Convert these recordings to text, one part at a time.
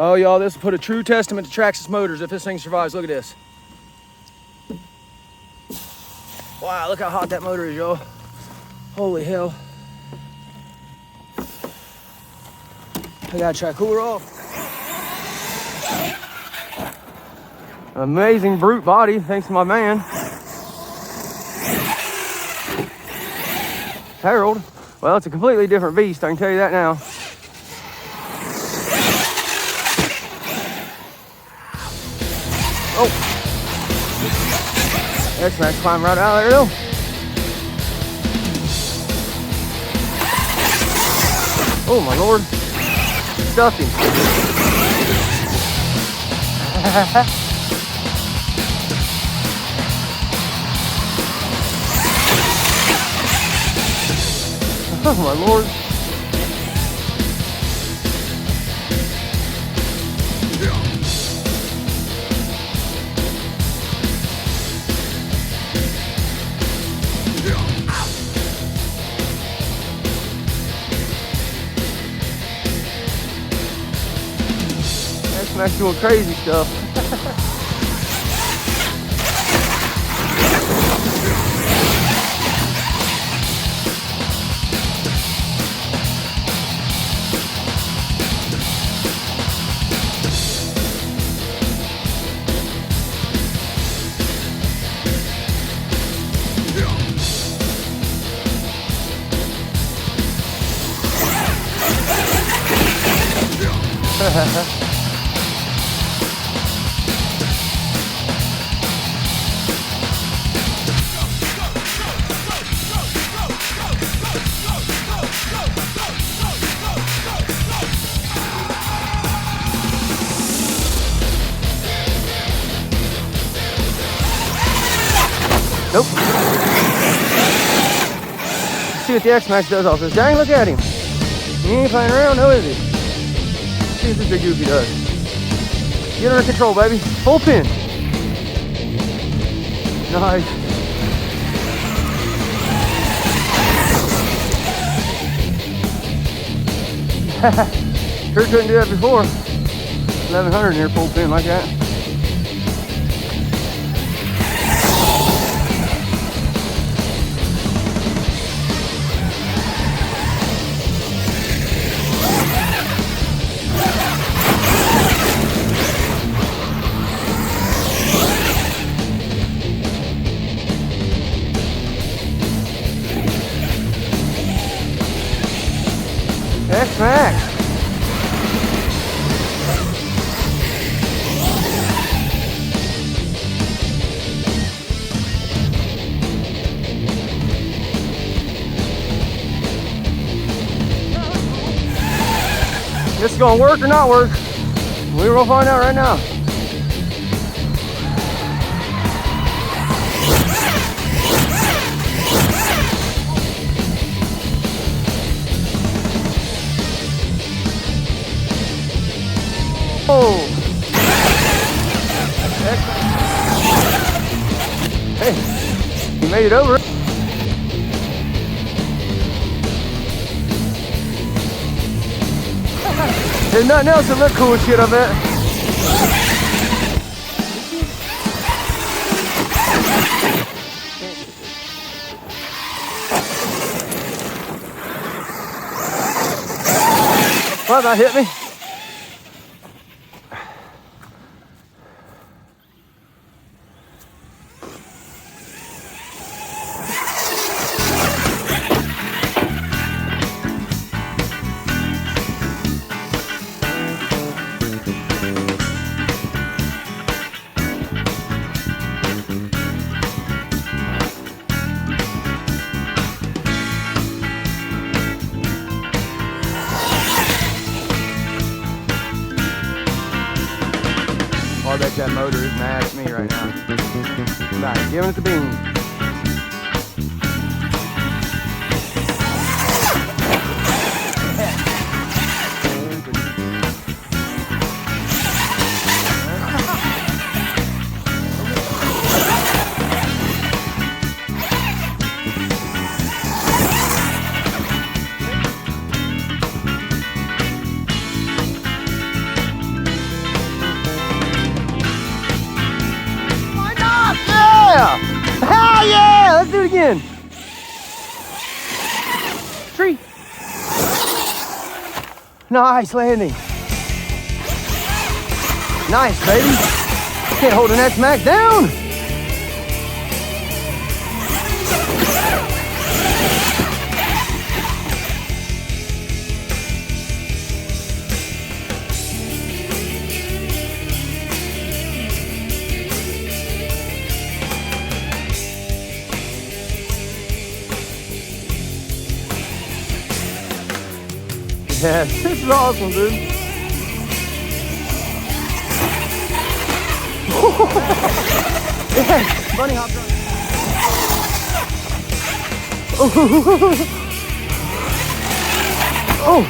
Oh, y'all, this will put a true testament to Traxxas motors if this thing survives. Look at this. Wow, look how hot that motor is, y'all. Holy hell. I gotta try to cool her off. Amazing brute body, thanks to my man, Harold. Well, it's a completely different beast, I can tell you that now. Oh, X-maxx climbed right out of there though. Oh my lord, stuffed him. Oh my lord. X-maxx doing crazy stuff. Nope. Let's see what the X-maxx does off this. Dang, look at him. He ain't playing around, no, is he? Let's see what this big goofy does. Get under control, baby. Full pin. Nice. Sure couldn't do that before. 1100 near full pin like that. X-maxx. This is gonna work or not work? We're gonna find out right now. Oh! Hey, you made it over. There's nothing else that look cool as shit, I bet. Well, that hit me. Oh, I bet that motor is mad at me right now. Nice, giving it the beans. Yeah! Hell yeah! Let's do it again. Tree. Nice landing. Nice, baby. Can't hold an X-maxx down. Yeah, this is awesome, dude. Yeah, bunny hop run. Oh,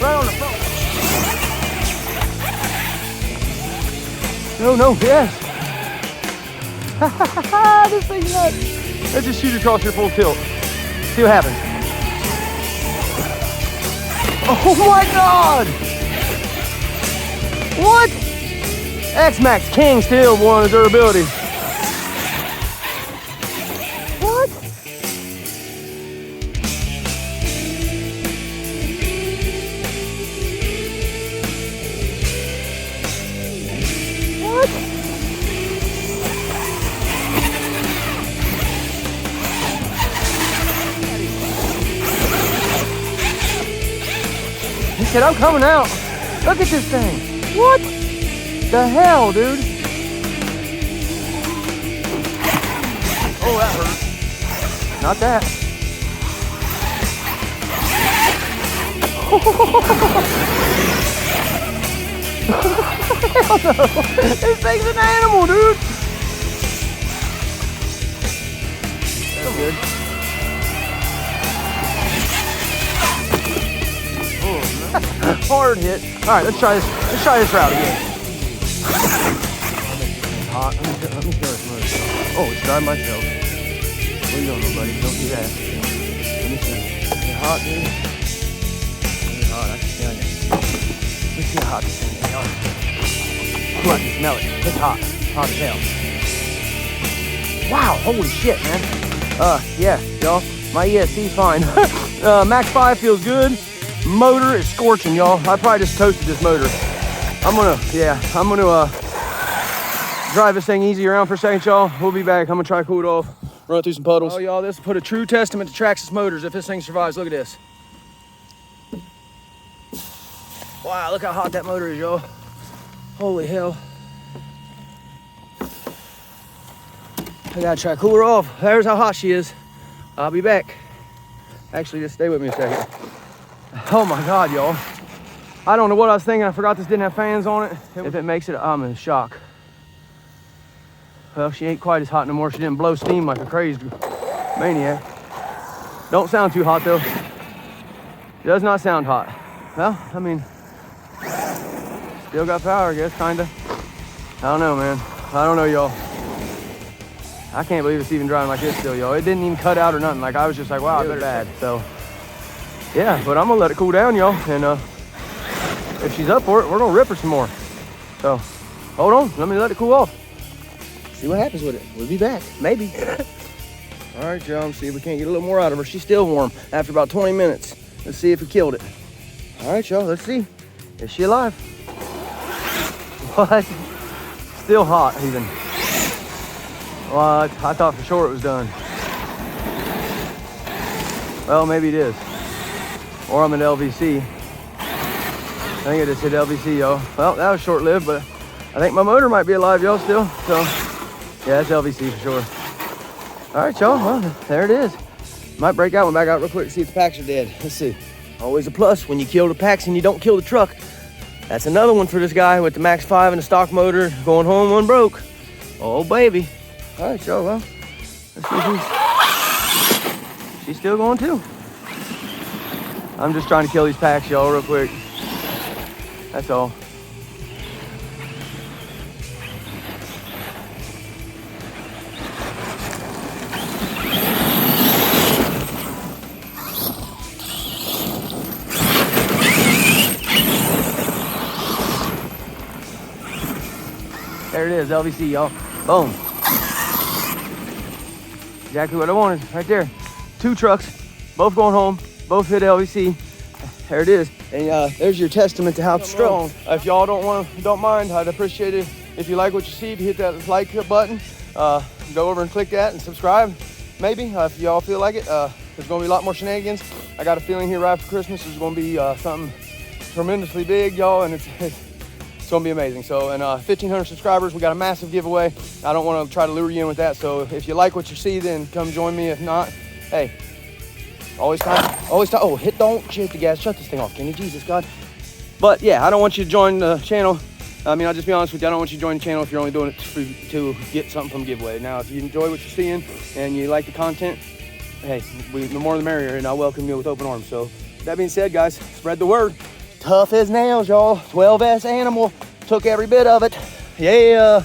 right on the front. No, yes. This thing's nuts. Let's just shoot across your full tilt. See what happens. Oh my God! What? X-maxx king still won the durability. What? What? He said, I'm coming out. Look at this thing. What the hell, dude? Oh, that hurt. Not that. Hell no. This thing's an animal, dude. That's good. Hard hit. All right, let's try this. Let's try this route again. Hot. Let me show this motor. Oh, it's driving myself. Where you going, buddy? Don't do that. Let me see. Is it hot, dude? It's hot. I can smell it. Let's see how hot this thing is. Come on, you smell it. It's hot. Hot as hell. Wow, holy shit, man. Yeah, y'all. My ESC's fine. Max 5 feels good. Motor is scorching, y'all. I probably just toasted this motor. I'm gonna drive this thing easy around for a second, y'all. We'll be back. I'm gonna try to cool it off, run through some puddles. Oh, y'all, this will put a true testament to Traxxas motors if this thing survives. Look at this. Wow, look how hot that motor is, y'all. Holy hell. I gotta try to cool her off. There's how hot she is. I'll be back. Actually, just stay with me a second. Oh my God, y'all. I don't know what I was thinking. I forgot this didn't have fans on it. If it makes it, I'm in shock. Well, she ain't quite as hot no more. She didn't blow steam like a crazy maniac. Don't sound too hot though. It does not sound hot. Well, I mean, still got power, I guess, kinda. I don't know, man. I don't know, y'all. I can't believe it's even driving like this still, y'all. It didn't even cut out or nothing. Like, I was just like, wow, it's bad. So, yeah, but I'm gonna let it cool down, y'all. And if she's up for it, we're gonna rip her some more. So, hold on, let me let it cool off. See what happens with it. We'll be back, maybe. All right, y'all, let's see if we can't get a little more out of her. She's still warm after about 20 minutes. Let's see if we killed it. All right, y'all, let's see. Is she alive? What? Still hot, even. What? I thought for sure it was done. Well, maybe it is. Or I'm at LVC. I think I just hit LVC, y'all. Well, that was short-lived, but I think my motor might be alive, y'all, still. So, yeah, it's LVC for sure. All right, y'all. Well, there it is. Might break that one back out real quick to see if the packs are dead. Let's see. Always a plus when you kill the packs and you don't kill the truck. That's another one for this guy with the Max 5 and the stock motor going home unbroke. Oh, baby. All right, y'all. Well, let's see if she's still going too. I'm just trying to kill these packs, y'all, real quick. That's all. There it is, LVC, y'all. Boom. Exactly what I wanted, right there. 2 trucks, both going home, both hit LVC. There it is. And there's your testament to how strong. If y'all don't mind, I'd appreciate it if you like what you see, to hit that like button. Go over and click that and subscribe. Maybe if y'all feel like it. There's gonna be a lot more shenanigans. I got a feeling here right after Christmas there's gonna be something tremendously big, y'all, and it's gonna be amazing. So, and 1,500 subscribers, we got a massive giveaway. I don't want to try to lure you in with that. So if you like what you see, then come join me. If not, hey, always time. Oh, don't hit the gas. Shut this thing off, can you? Jesus God. But yeah, I don't want you to join the channel. I mean, I'll just be honest with you. I don't want you to join the channel if you're only doing it to get something from the giveaway. Now, if you enjoy what you're seeing and you like the content, hey, the more the merrier, and I welcome you with open arms. So that being said, guys, spread the word. Tough as nails, y'all. 12S animal. Took every bit of it. Yeah.